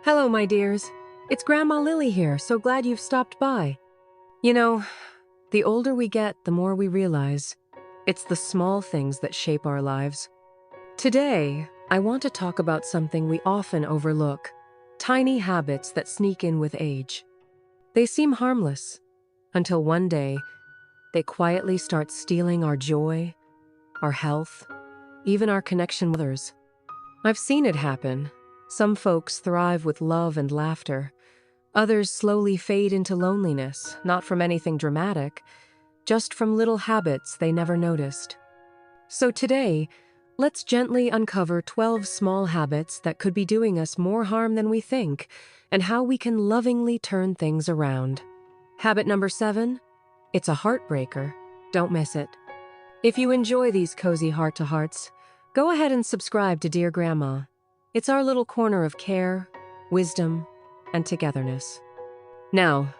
Hello, my dears. It's Grandma Lily here, so glad you've stopped by. You know, the older we get, the more we realize it's the small things that shape our lives. Today, I want to talk about something we often overlook: tiny habits that sneak in with age. They seem harmless until one day they quietly start stealing our joy, our health, even our connection with others. I've seen it happen. Some folks thrive with love and laughter. Others slowly fade into loneliness, not from anything dramatic, just from little habits they never noticed. So today, let's gently uncover 12 small habits that could be doing us more harm than we think, and how we can lovingly turn things around. Habit number 7, it's a heartbreaker. Don't miss it. If you enjoy these cozy heart-to-hearts, go ahead and subscribe to Dear Grandma. It's our little corner of care, wisdom, and togetherness. Now,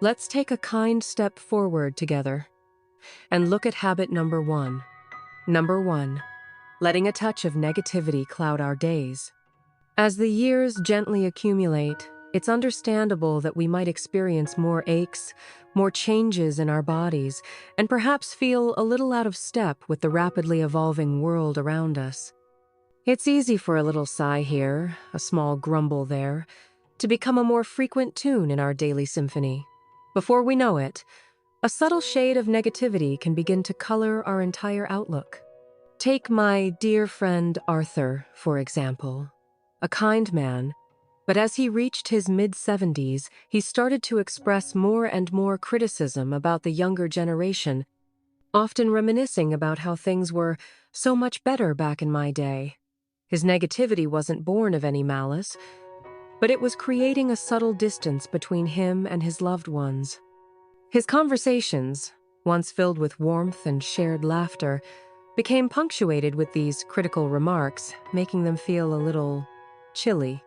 let's take a kind step forward together and look at habit number 1. Number 1, letting a touch of negativity cloud our days. As the years gently accumulate, it's understandable that we might experience more aches, more changes in our bodies, and perhaps feel a little out of step with the rapidly evolving world around us. It's easy for a little sigh here, a small grumble there, to become a more frequent tune in our daily symphony. Before we know it, a subtle shade of negativity can begin to color our entire outlook. Take my dear friend Arthur, for example. A kind man, but as he reached his mid-70s, he started to express more and more criticism about the younger generation, often reminiscing about how things were so much better back in my day. His negativity wasn't born of any malice, but it was creating a subtle distance between him and his loved ones. His conversations, once filled with warmth and shared laughter, became punctuated with these critical remarks, making them feel a little chilly.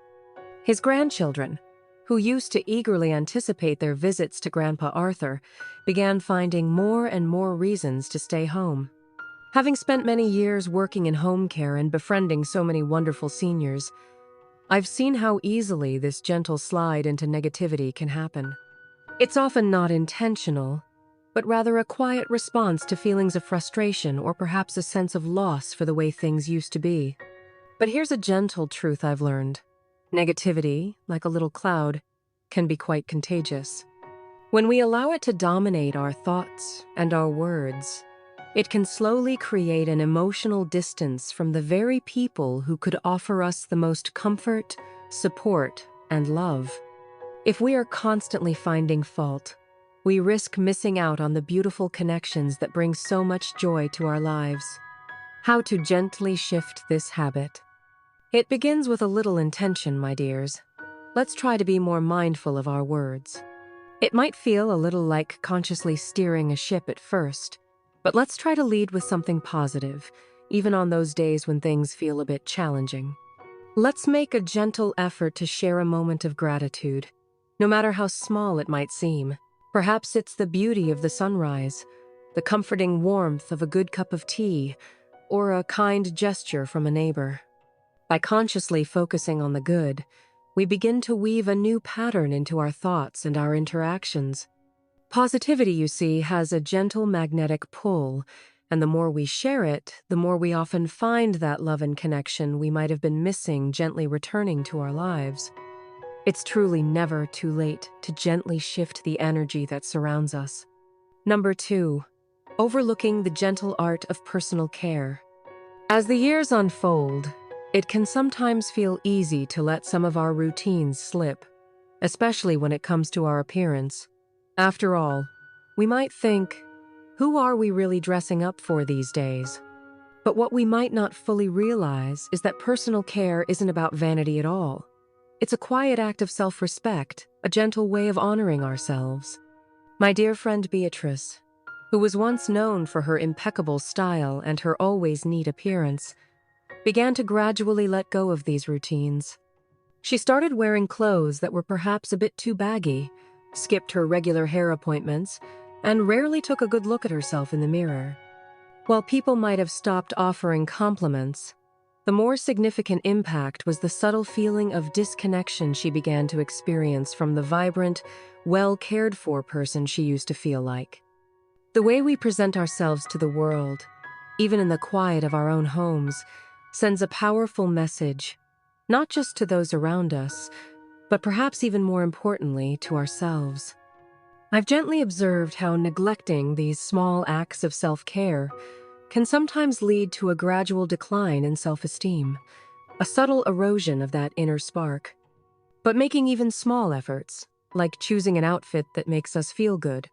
His grandchildren, who used to eagerly anticipate their visits to Grandpa Arthur, began finding more and more reasons to stay home. Having spent many years working in home care and befriending so many wonderful seniors, I've seen how easily this gentle slide into negativity can happen. It's often not intentional, but rather a quiet response to feelings of frustration or perhaps a sense of loss for the way things used to be. But here's a gentle truth I've learned. Negativity, like a little cloud, can be quite contagious. When we allow it to dominate our thoughts and our words, it can slowly create an emotional distance from the very people who could offer us the most comfort, support, and love. If we are constantly finding fault, we risk missing out on the beautiful connections that bring so much joy to our lives. How to gently shift this habit? It begins with a little intention, my dears. Let's try to be more mindful of our words. It might feel a little like consciously steering a ship at first, but let's try to lead with something positive, even on those days when things feel a bit challenging. Let's make a gentle effort to share a moment of gratitude, no matter how small it might seem. Perhaps it's the beauty of the sunrise, the comforting warmth of a good cup of tea, or a kind gesture from a neighbor. By consciously focusing on the good, we begin to weave a new pattern into our thoughts and our interactions. Positivity, you see, has a gentle magnetic pull, and the more we share it, the more we often find that love and connection we might have been missing gently returning to our lives. It's truly never too late to gently shift the energy that surrounds us. Number 2, overlooking the gentle art of personal care. As the years unfold, it can sometimes feel easy to let some of our routines slip, especially when it comes to our appearance. After all, we might think, who are we really dressing up for these days? But what we might not fully realize is that personal care isn't about vanity at all. It's a quiet act of self-respect, a gentle way of honoring ourselves. My dear friend Beatrice, who was once known for her impeccable style and her always neat appearance, began to gradually let go of these routines. She started wearing clothes that were perhaps a bit too baggy, skipped her regular hair appointments, and rarely took a good look at herself in the mirror. While people might have stopped offering compliments, The more significant impact was the subtle feeling of disconnection she began to experience from the vibrant, well-cared-for person she used to feel like. The way we present ourselves to the world, even in the quiet of our own homes, sends a powerful message, not just to those around us, but perhaps even more importantly, to ourselves. I've gently observed how neglecting these small acts of self-care can sometimes lead to a gradual decline in self-esteem, a subtle erosion of that inner spark. But making even small efforts, like choosing an outfit that makes us feel good,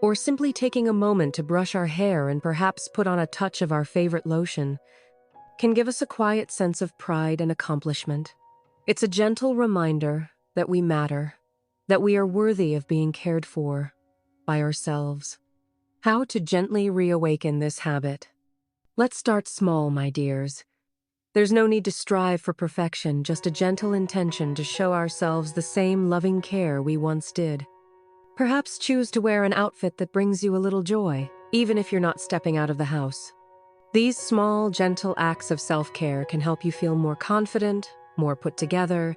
or simply taking a moment to brush our hair and perhaps put on a touch of our favorite lotion, can give us a quiet sense of pride and accomplishment. It's a gentle reminder that we matter, that we are worthy of being cared for by ourselves. How to gently reawaken this habit? Let's start small, my dears. There's no need to strive for perfection, just a gentle intention to show ourselves the same loving care we once did. Perhaps choose to wear an outfit that brings you a little joy, even if you're not stepping out of the house. These small, gentle acts of self-care can help you feel more confident, more put together,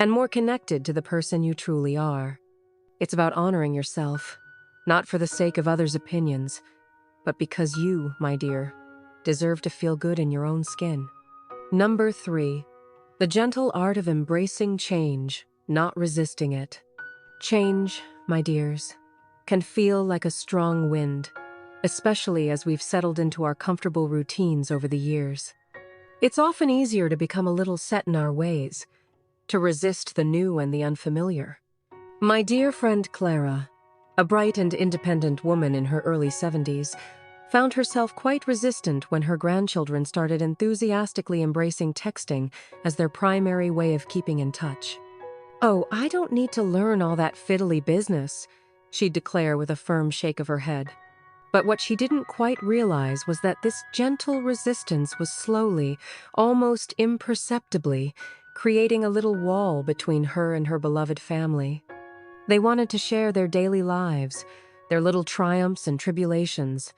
and more connected to the person you truly are. It's about honoring yourself, not for the sake of others' opinions, but because you, my dear, deserve to feel good in your own skin. Number 3. The gentle art of embracing change, not resisting it. Change, my dears, can feel like a strong wind, especially as we've settled into our comfortable routines over the years. It's often easier to become a little set in our ways, to resist the new and the unfamiliar. My dear friend Clara, a bright and independent woman in her early 70s, found herself quite resistant when her grandchildren started enthusiastically embracing texting as their primary way of keeping in touch. "Oh, I don't need to learn all that fiddly business," she'd declare with a firm shake of her head. But what she didn't quite realize was that this gentle resistance was slowly, almost imperceptibly, creating a little wall between her and her beloved family. They wanted to share their daily lives, their little triumphs and tribulations,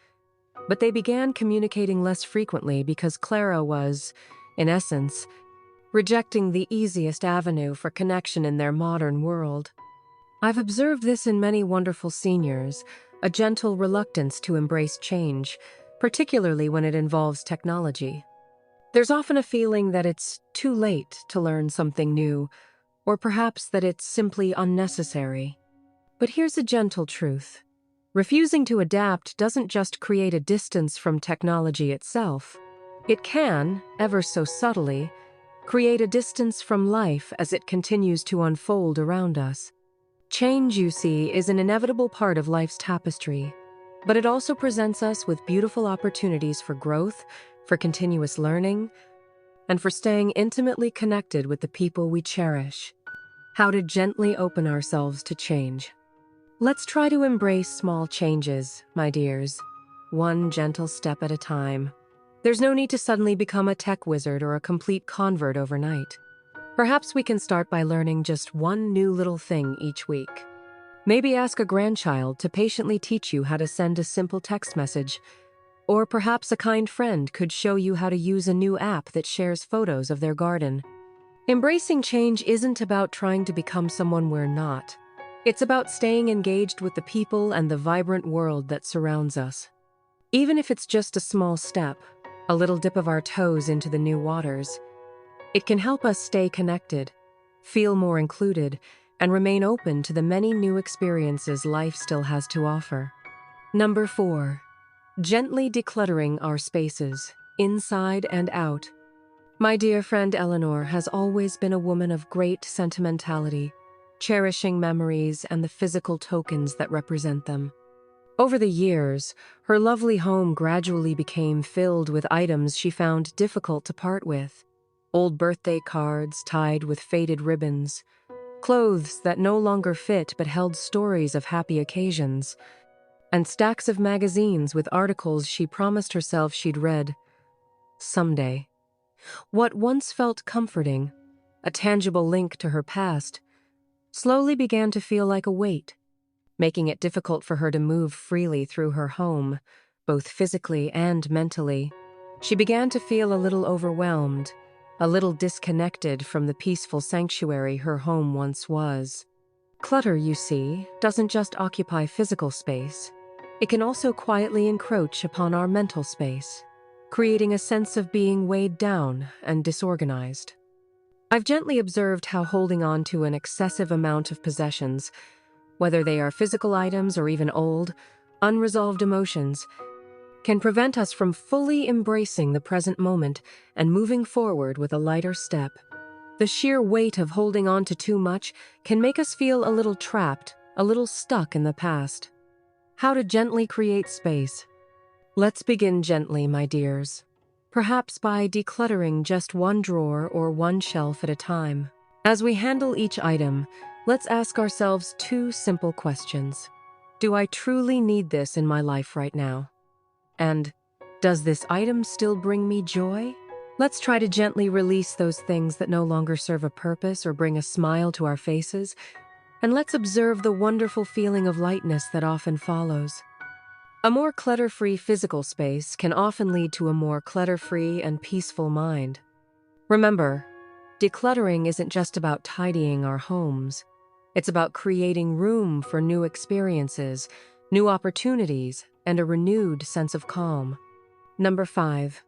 but they began communicating less frequently because Clara was, in essence, rejecting the easiest avenue for connection in their modern world. I've observed this in many wonderful seniors, a gentle reluctance to embrace change, particularly when it involves technology. There's often a feeling that it's too late to learn something new, or perhaps that it's simply unnecessary. But here's a gentle truth. Refusing to adapt doesn't just create a distance from technology itself. It can, ever so subtly, create a distance from life as it continues to unfold around us. Change, you see, is an inevitable part of life's tapestry, but it also presents us with beautiful opportunities for growth, for continuous learning, and for staying intimately connected with the people we cherish. How to gently open ourselves to change. Let's try to embrace small changes, my dears, one gentle step at a time. There's no need to suddenly become a tech wizard or a complete convert overnight. Perhaps we can start by learning just one new little thing each week. Maybe ask a grandchild to patiently teach you how to send a simple text message, or perhaps a kind friend could show you how to use a new app that shares photos of their garden. Embracing change isn't about trying to become someone we're not. It's about staying engaged with the people and the vibrant world that surrounds us. Even if it's just a small step, a little dip of our toes into the new waters, it can help us stay connected, feel more included, and remain open to the many new experiences life still has to offer. Number 4. Gently decluttering our spaces, inside and out. My dear friend Eleanor has always been a woman of great sentimentality, cherishing memories and the physical tokens that represent them. Over the years, her lovely home gradually became filled with items she found difficult to part with. Old birthday cards tied with faded ribbons, clothes that no longer fit but held stories of happy occasions, and stacks of magazines with articles she promised herself she'd read someday. What once felt comforting, a tangible link to her past, slowly began to feel like a weight, making it difficult for her to move freely through her home, both physically and mentally. She began to feel a little overwhelmed, a little disconnected from the peaceful sanctuary her home once was. Clutter, you see, doesn't just occupy physical space. It can also quietly encroach upon our mental space, creating a sense of being weighed down and disorganized. I've gently observed how holding on to an excessive amount of possessions, whether they are physical items or even old, unresolved emotions, can prevent us from fully embracing the present moment and moving forward with a lighter step. The sheer weight of holding on to too much can make us feel a little trapped, a little stuck in the past. How to gently create space? Let's begin gently, my dears. Perhaps by decluttering just one drawer or one shelf at a time. As we handle each item, let's ask ourselves two simple questions. Do I truly need this in my life right now? And does this item still bring me joy? Let's try to gently release those things that no longer serve a purpose or bring a smile to our faces, and let's observe the wonderful feeling of lightness that often follows. A more clutter-free physical space can often lead to a more clutter-free and peaceful mind. Remember, decluttering isn't just about tidying our homes. It's about creating room for new experiences, new opportunities, and a renewed sense of calm. Number 5.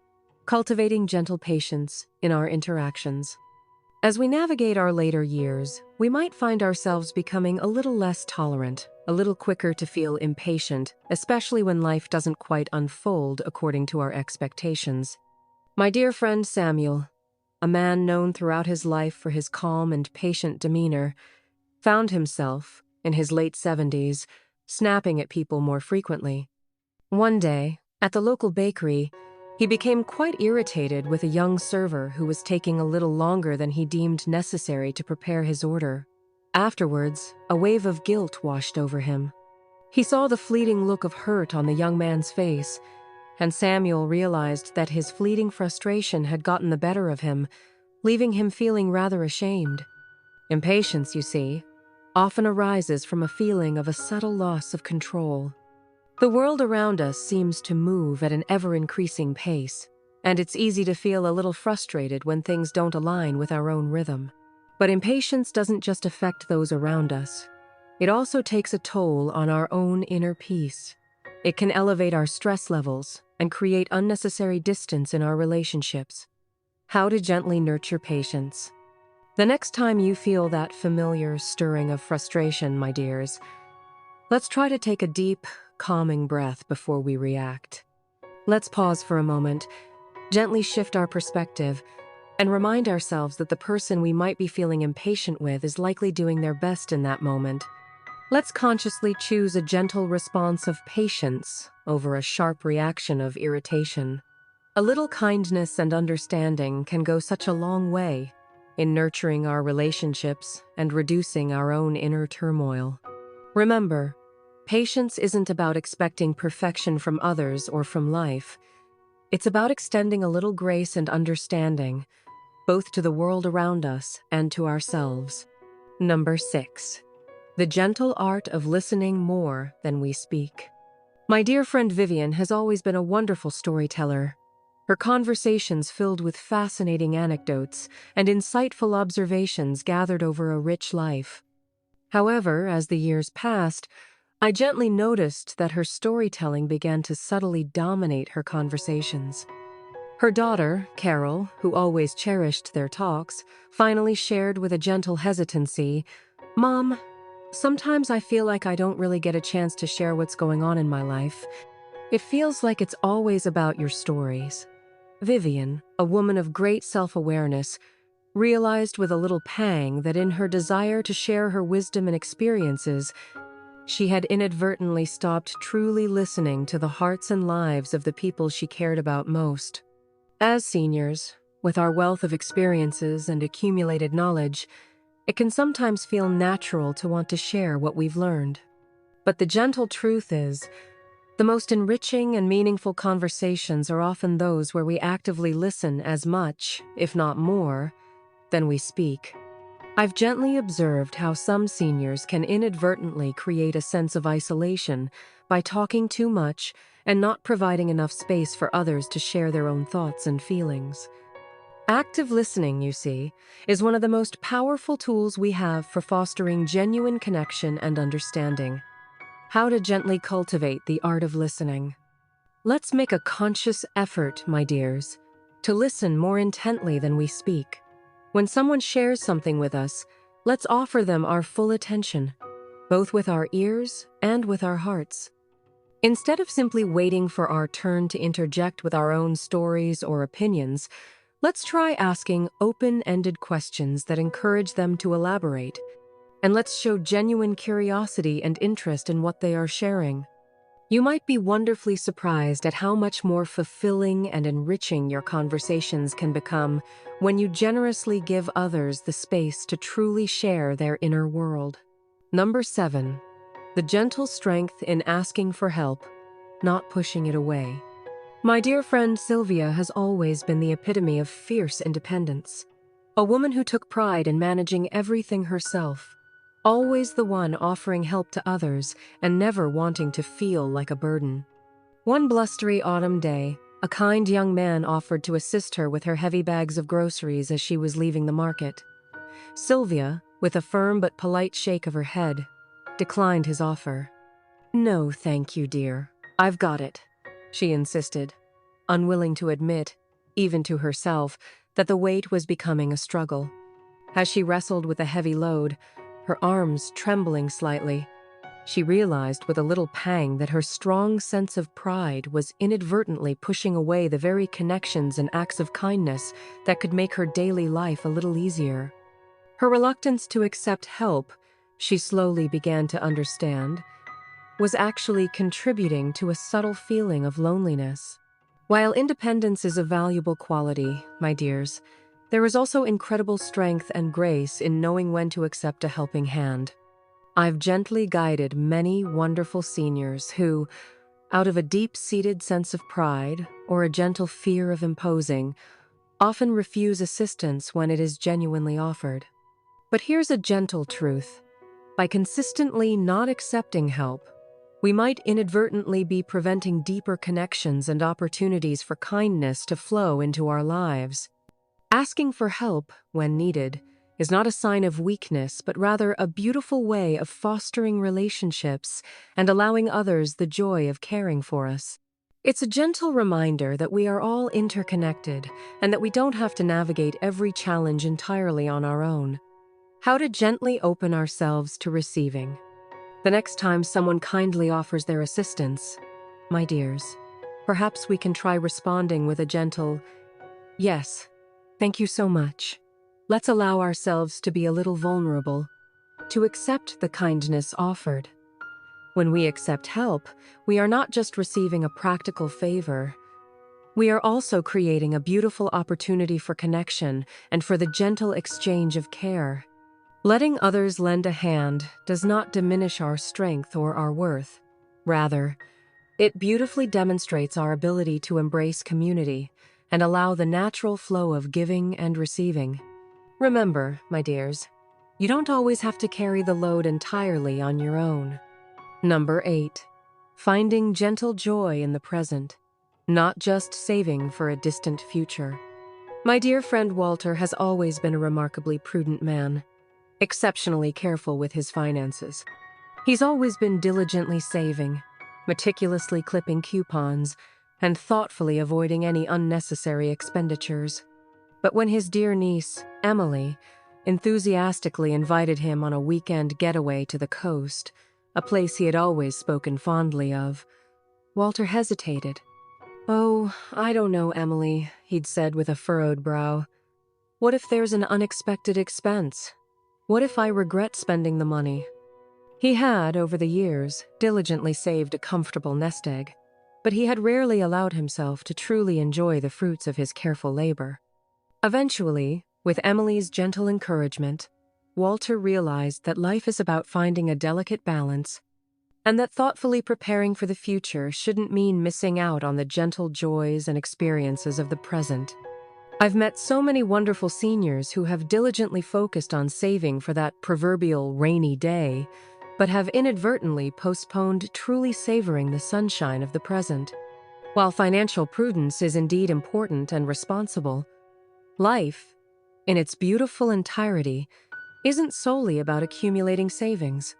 Cultivating gentle patience in our interactions. As we navigate our later years, we might find ourselves becoming a little less tolerant, a little quicker to feel impatient, especially when life doesn't quite unfold according to our expectations. My dear friend Samuel, a man known throughout his life for his calm and patient demeanor, found himself, in his late 70s, snapping at people more frequently. One day, at the local bakery, he became quite irritated with a young server who was taking a little longer than he deemed necessary to prepare his order. Afterwards, a wave of guilt washed over him. He saw the fleeting look of hurt on the young man's face, and Samuel realized that his fleeting frustration had gotten the better of him, leaving him feeling rather ashamed. Impatience, you see, often arises from a feeling of a subtle loss of control. The world around us seems to move at an ever-increasing pace, and it's easy to feel a little frustrated when things don't align with our own rhythm. But impatience doesn't just affect those around us. It also takes a toll on our own inner peace. It can elevate our stress levels and create unnecessary distance in our relationships. How to gently nurture patience. The next time you feel that familiar stirring of frustration, my dears, let's try to take a deep, calming breath before we react. Let's pause for a moment, gently shift our perspective, and remind ourselves that the person we might be feeling impatient with is likely doing their best in that moment. Let's consciously choose a gentle response of patience over a sharp reaction of irritation. A little kindness and understanding can go such a long way in nurturing our relationships and reducing our own inner turmoil. Remember, patience isn't about expecting perfection from others or from life. It's about extending a little grace and understanding, both to the world around us and to ourselves. Number 6. The gentle art of listening more than we speak. My dear friend Vivian has always been a wonderful storyteller. Her conversations filled with fascinating anecdotes and insightful observations gathered over a rich life. However, as the years passed, I gently noticed that her storytelling began to subtly dominate her conversations. Her daughter, Carol, who always cherished their talks, finally shared with a gentle hesitancy, "Mom, sometimes I feel like I don't really get a chance to share what's going on in my life. It feels like it's always about your stories." Vivian, a woman of great self-awareness, realized with a little pang that in her desire to share her wisdom and experiences, she had inadvertently stopped truly listening to the hearts and lives of the people she cared about most. As seniors, with our wealth of experiences and accumulated knowledge, it can sometimes feel natural to want to share what we've learned. But the gentle truth is, the most enriching and meaningful conversations are often those where we actively listen as much, if not more, than we speak. I've gently observed how some seniors can inadvertently create a sense of isolation by talking too much and not providing enough space for others to share their own thoughts and feelings. Active listening, you see, is one of the most powerful tools we have for fostering genuine connection and understanding. How to gently cultivate the art of listening. Let's make a conscious effort, my dears, to listen more intently than we speak. When someone shares something with us, let's offer them our full attention, both with our ears and with our hearts. Instead of simply waiting for our turn to interject with our own stories or opinions, let's try asking open-ended questions that encourage them to elaborate. And let's show genuine curiosity and interest in what they are sharing. You might be wonderfully surprised at how much more fulfilling and enriching your conversations can become when you generously give others the space to truly share their inner world. Number 7. The gentle strength in asking for help, not pushing it away. My dear friend Sylvia has always been the epitome of fierce independence. A woman who took pride in managing everything herself, always the one offering help to others and never wanting to feel like a burden. One blustery autumn day, a kind young man offered to assist her with her heavy bags of groceries as she was leaving the market. Sylvia, with a firm but polite shake of her head, declined his offer. "No, thank you, dear. I've got it," she insisted, unwilling to admit, even to herself, that the weight was becoming a struggle. As she wrestled with the heavy load, her arms trembling slightly, she realized with a little pang that her strong sense of pride was inadvertently pushing away the very connections and acts of kindness that could make her daily life a little easier. Her reluctance to accept help, she slowly began to understand, was actually contributing to a subtle feeling of loneliness. While independence is a valuable quality, my dears, there is also incredible strength and grace in knowing when to accept a helping hand. I've gently guided many wonderful seniors who, out of a deep-seated sense of pride or a gentle fear of imposing, often refuse assistance when it is genuinely offered. But here's a gentle truth. By consistently not accepting help, we might inadvertently be preventing deeper connections and opportunities for kindness to flow into our lives. Asking for help, when needed, is not a sign of weakness, but rather a beautiful way of fostering relationships and allowing others the joy of caring for us. It's a gentle reminder that we are all interconnected and that we don't have to navigate every challenge entirely on our own. How to gently open ourselves to receiving. The next time someone kindly offers their assistance, my dears, perhaps we can try responding with a gentle, "Yes, thank you so much." Let's allow ourselves to be a little vulnerable, to accept the kindness offered. When we accept help, we are not just receiving a practical favor. We are also creating a beautiful opportunity for connection and for the gentle exchange of care. Letting others lend a hand does not diminish our strength or our worth. Rather, it beautifully demonstrates our ability to embrace community and allow the natural flow of giving and receiving. Remember, my dears, you don't always have to carry the load entirely on your own. Number 8. Finding gentle joy in the present, not just saving for a distant future. My dear friend Walter has always been a remarkably prudent man, exceptionally careful with his finances. He's always been diligently saving, meticulously clipping coupons, and thoughtfully avoiding any unnecessary expenditures. But when his dear niece, Emily, enthusiastically invited him on a weekend getaway to the coast, a place he had always spoken fondly of, Walter hesitated. "Oh, I don't know, Emily," he'd said with a furrowed brow. "What if there's an unexpected expense? What if I regret spending the money?" He had, over the years, diligently saved a comfortable nest egg, but he had rarely allowed himself to truly enjoy the fruits of his careful labor. Eventually, with Emily's gentle encouragement, Walter realized that life is about finding a delicate balance, and that thoughtfully preparing for the future shouldn't mean missing out on the gentle joys and experiences of the present. I've met so many wonderful seniors who have diligently focused on saving for that proverbial rainy day, but have inadvertently postponed truly savoring the sunshine of the present. While financial prudence is indeed important and responsible, Life, in its beautiful entirety, isn't solely about accumulating savings.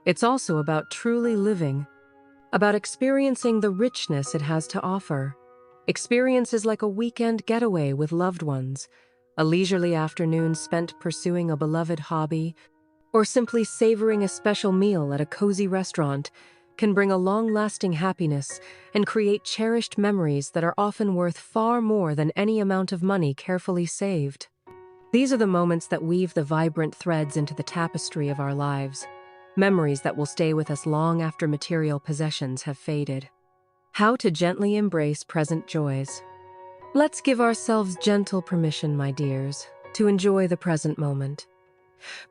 It's also about truly living, about experiencing the richness it has to offer. Experiences like a weekend getaway with loved ones, a leisurely afternoon spent pursuing a beloved hobby, or simply savoring a special meal at a cozy restaurant can bring a long-lasting happiness and create cherished memories that are often worth far more than any amount of money carefully saved. These are the moments that weave the vibrant threads into the tapestry of our lives, memories that will stay with us long after material possessions have faded. How to gently embrace present joys. Let's give ourselves gentle permission, my dears, to enjoy the present moment.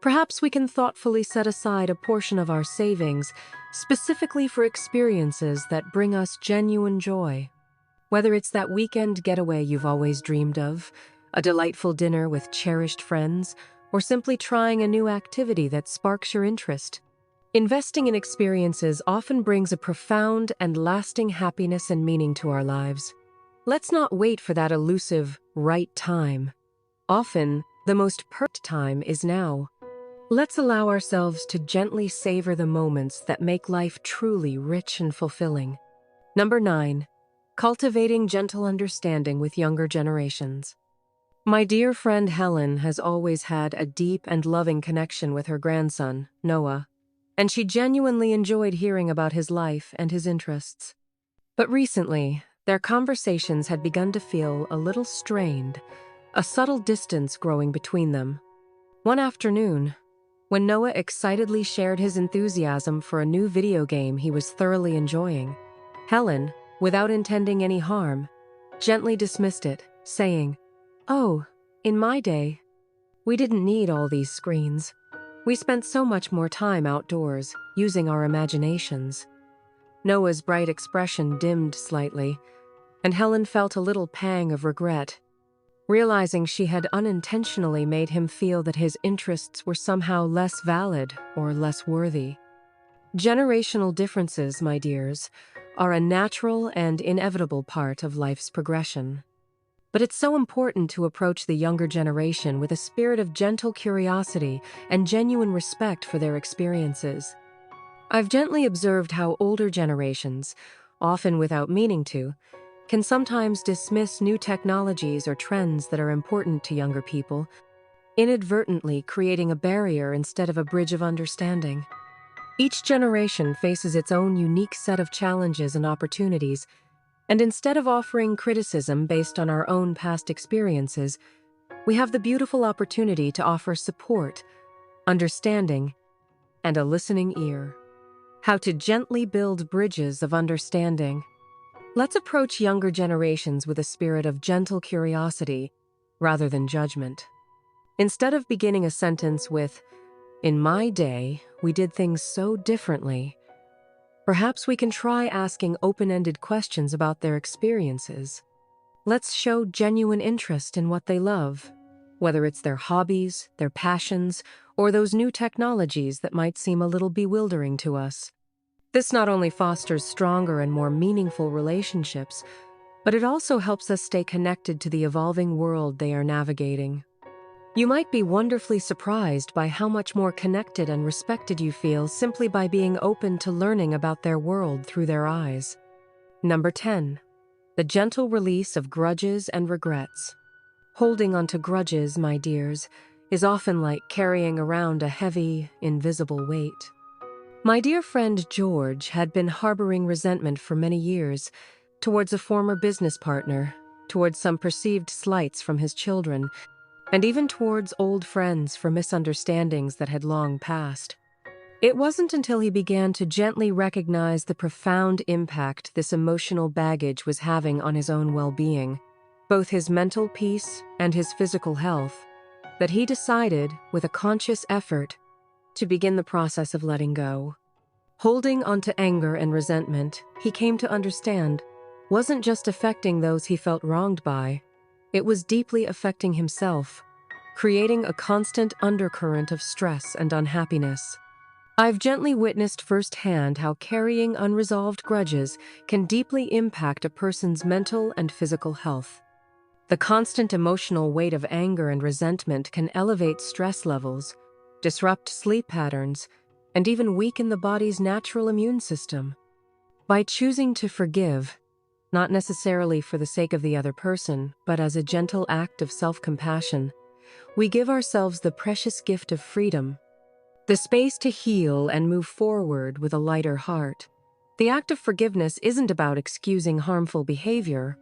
Perhaps we can thoughtfully set aside a portion of our savings specifically for experiences that bring us genuine joy. Whether it's that weekend getaway you've always dreamed of, a delightful dinner with cherished friends, or simply trying a new activity that sparks your interest. Investing in experiences often brings a profound and lasting happiness and meaning to our lives. Let's not wait for that elusive right time. Often, the most perfect time is now. Let's allow ourselves to gently savor the moments that make life truly rich and fulfilling. Number 9. Cultivating gentle understanding with younger generations. My dear friend Helen has always had a deep and loving connection with her grandson, Noah, and she genuinely enjoyed hearing about his life and his interests. But recently, their conversations had begun to feel a little strained, a subtle distance growing between them. One afternoon, when Noah excitedly shared his enthusiasm for a new video game he was thoroughly enjoying, Helen, without intending any harm, gently dismissed it, saying, "Oh, in my day, we didn't need all these screens. We spent so much more time outdoors, using our imaginations." Noah's bright expression dimmed slightly, and Helen felt a little pang of regret, realizing she had unintentionally made him feel that his interests were somehow less valid or less worthy. Generational differences, my dears, are a natural and inevitable part of life's progression. But it's so important to approach the younger generation with a spirit of gentle curiosity and genuine respect for their experiences. I've gently observed how older generations, often without meaning to, can sometimes dismiss new technologies or trends that are important to younger people, inadvertently creating a barrier instead of a bridge of understanding. Each generation faces its own unique set of challenges and opportunities, and instead of offering criticism based on our own past experiences, we have the beautiful opportunity to offer support, understanding, and a listening ear. How to gently build bridges of understanding. Let's approach younger generations with a spirit of gentle curiosity rather than judgment. Instead of beginning a sentence with, "In my day, we did things so differently," perhaps we can try asking open-ended questions about their experiences. Let's show genuine interest in what they love, whether it's their hobbies, their passions, or those new technologies that might seem a little bewildering to us. This not only fosters stronger and more meaningful relationships, but it also helps us stay connected to the evolving world they are navigating. You might be wonderfully surprised by how much more connected and respected you feel simply by being open to learning about their world through their eyes. Number 10. The gentle release of grudges and regrets. Holding onto grudges, my dears, is often like carrying around a heavy, invisible weight. My dear friend George had been harboring resentment for many years towards a former business partner, towards some perceived slights from his children, and even towards old friends for misunderstandings that had long passed. It wasn't until he began to gently recognize the profound impact this emotional baggage was having on his own well-being, both his mental peace and his physical health, that he decided, with a conscious effort, to begin the process of letting go. Holding onto anger and resentment, he came to understand, wasn't just affecting those he felt wronged by, it was deeply affecting himself, creating a constant undercurrent of stress and unhappiness. I've gently witnessed firsthand how carrying unresolved grudges can deeply impact a person's mental and physical health. The constant emotional weight of anger and resentment can elevate stress levels, disrupt sleep patterns, and even weaken the body's natural immune system. By choosing to forgive, not necessarily for the sake of the other person, but as a gentle act of self-compassion, we give ourselves the precious gift of freedom, the space to heal and move forward with a lighter heart. The act of forgiveness isn't about excusing harmful behavior.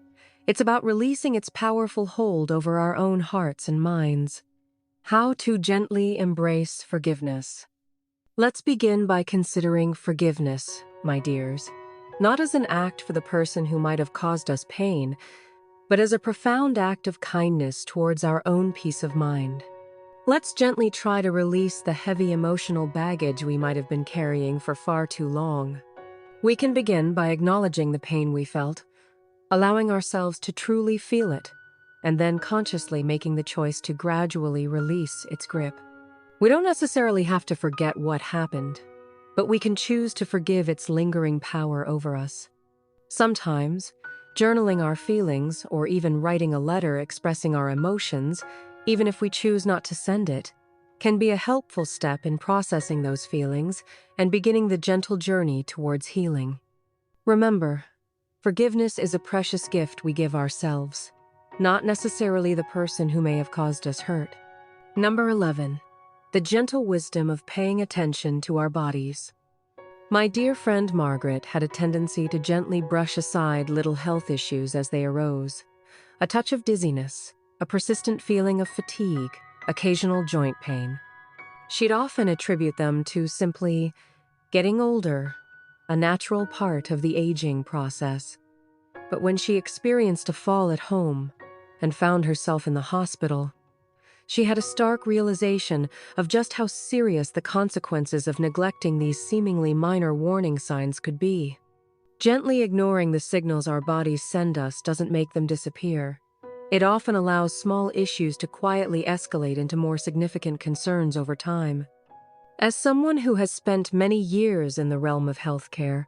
It's about releasing its powerful hold over our own hearts and minds. How to gently embrace forgiveness. Let's begin by considering forgiveness, my dears, not as an act for the person who might have caused us pain, but as a profound act of kindness towards our own peace of mind. Let's gently try to release the heavy emotional baggage we might have been carrying for far too long. We can begin by acknowledging the pain we felt, allowing ourselves to truly feel it, and then consciously making the choice to gradually release its grip. We don't necessarily have to forget what happened, but we can choose to forgive its lingering power over us. Sometimes, journaling our feelings or even writing a letter expressing our emotions, even if we choose not to send it, can be a helpful step in processing those feelings and beginning the gentle journey towards healing. Remember, forgiveness is a precious gift we give ourselves, not necessarily the person who may have caused us hurt. Number 11. The gentle wisdom of paying attention to our bodies. My dear friend Margaret had a tendency to gently brush aside little health issues as they arose. A touch of dizziness, a persistent feeling of fatigue, occasional joint pain. She'd often attribute them to simply getting older, a natural part of the aging process. But when she experienced a fall at home and found herself in the hospital, she had a stark realization of just how serious the consequences of neglecting these seemingly minor warning signs could be. Gently ignoring the signals our bodies send us doesn't make them disappear. It often allows small issues to quietly escalate into more significant concerns over time. As someone who has spent many years in the realm of healthcare,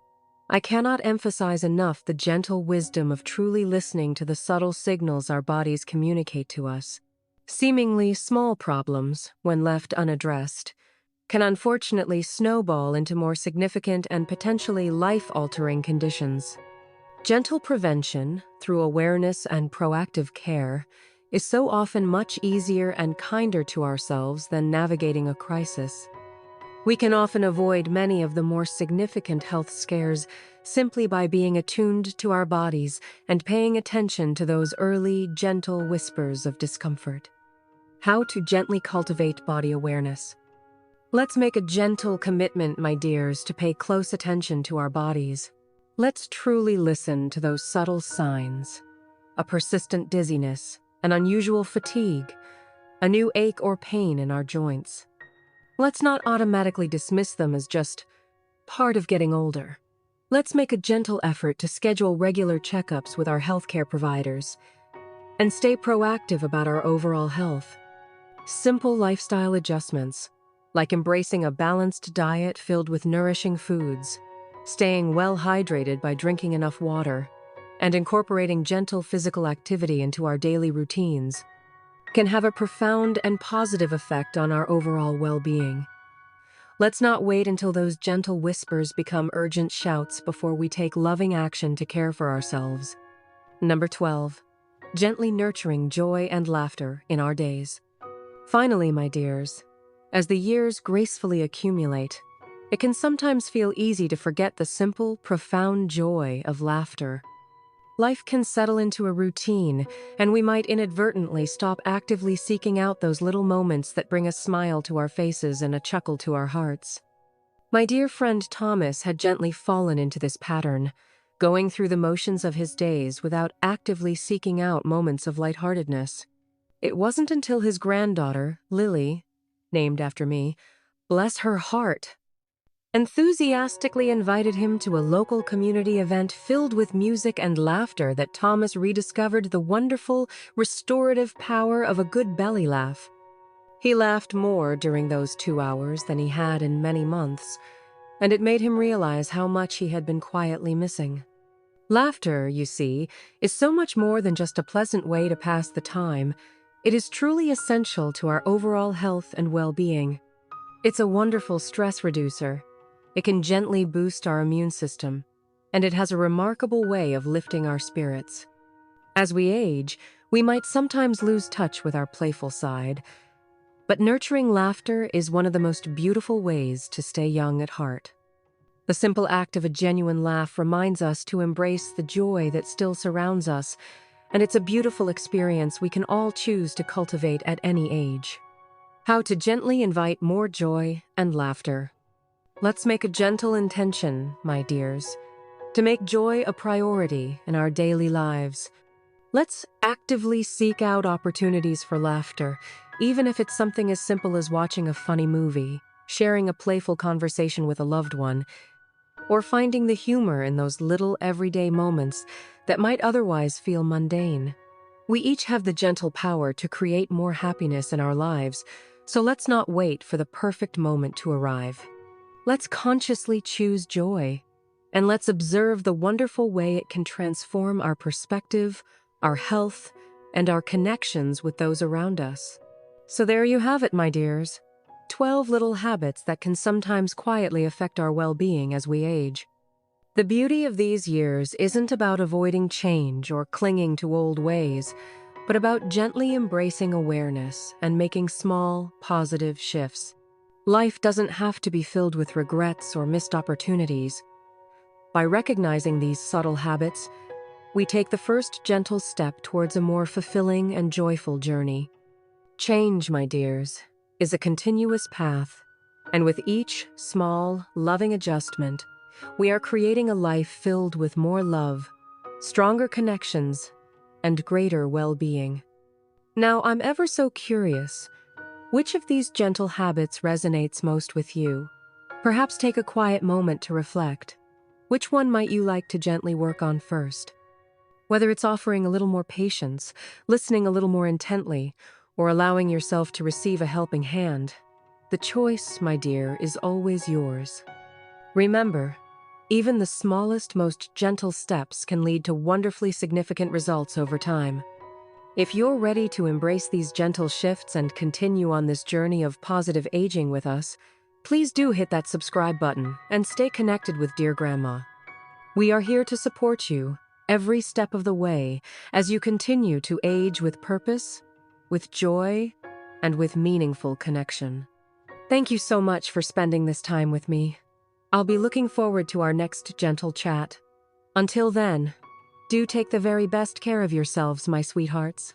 I cannot emphasize enough the gentle wisdom of truly listening to the subtle signals our bodies communicate to us. Seemingly small problems, when left unaddressed, can unfortunately snowball into more significant and potentially life-altering conditions. Gentle prevention, through awareness and proactive care, is so often much easier and kinder to ourselves than navigating a crisis. We can often avoid many of the more significant health scares simply by being attuned to our bodies and paying attention to those early, gentle whispers of discomfort. How to gently cultivate body awareness. Let's make a gentle commitment, my dears, to pay close attention to our bodies. Let's truly listen to those subtle signs. A persistent dizziness, an unusual fatigue, a new ache or pain in our joints. Let's not automatically dismiss them as just part of getting older. Let's make a gentle effort to schedule regular checkups with our healthcare providers and stay proactive about our overall health. Simple lifestyle adjustments, like embracing a balanced diet filled with nourishing foods, staying well hydrated by drinking enough water, and incorporating gentle physical activity into our daily routines, can have a profound and positive effect on our overall well-being. Let's not wait until those gentle whispers become urgent shouts before we take loving action to care for ourselves. Number 12. Gently nurturing joy and laughter in our days. Finally, my dears, as the years gracefully accumulate, it can sometimes feel easy to forget the simple, profound joy of laughter. Life can settle into a routine, and we might inadvertently stop actively seeking out those little moments that bring a smile to our faces and a chuckle to our hearts. My dear friend Thomas had gently fallen into this pattern, going through the motions of his days without actively seeking out moments of lightheartedness. It wasn't until his granddaughter, Lily, named after me, bless her heart, enthusiastically invited him to a local community event filled with music and laughter that Thomas rediscovered the wonderful, restorative power of a good belly laugh. He laughed more during those 2 hours than he had in many months, and it made him realize how much he had been quietly missing. Laughter, you see, is so much more than just a pleasant way to pass the time. It is truly essential to our overall health and well-being. It's a wonderful stress reducer. It can gently boost our immune system, and it has a remarkable way of lifting our spirits. As we age, we might sometimes lose touch with our playful side, but nurturing laughter is one of the most beautiful ways to stay young at heart. The simple act of a genuine laugh reminds us to embrace the joy that still surrounds us, and it's a beautiful experience we can all choose to cultivate at any age. How to gently invite more joy and laughter. Let's make a gentle intention, my dears, to make joy a priority in our daily lives. Let's actively seek out opportunities for laughter, even if it's something as simple as watching a funny movie, sharing a playful conversation with a loved one, or finding the humor in those little everyday moments that might otherwise feel mundane. We each have the gentle power to create more happiness in our lives, so let's not wait for the perfect moment to arrive. Let's consciously choose joy, and let's observe the wonderful way it can transform our perspective, our health, and our connections with those around us. So there you have it, my dears. 12 little habits that can sometimes quietly affect our well-being as we age. The beauty of these years isn't about avoiding change or clinging to old ways, but about gently embracing awareness and making small, positive shifts. Life doesn't have to be filled with regrets or missed opportunities. By recognizing these subtle habits, we take the first gentle step towards a more fulfilling and joyful journey. Change, my dears, is a continuous path, and with each small, loving adjustment, we are creating a life filled with more love, stronger connections, and greater well-being. Now, I'm ever so curious, which of these gentle habits resonates most with you? Perhaps take a quiet moment to reflect. Which one might you like to gently work on first? Whether it's offering a little more patience, listening a little more intently, or allowing yourself to receive a helping hand, the choice, my dear, is always yours. Remember, even the smallest, most gentle steps can lead to wonderfully significant results over time. If you're ready to embrace these gentle shifts and continue on this journey of positive aging with us, please do hit that subscribe button and stay connected with Dear Grandma. We are here to support you every step of the way as you continue to age with purpose, with joy, and with meaningful connection. Thank you so much for spending this time with me. I'll be looking forward to our next gentle chat. Until then, do take the very best care of yourselves, my sweethearts.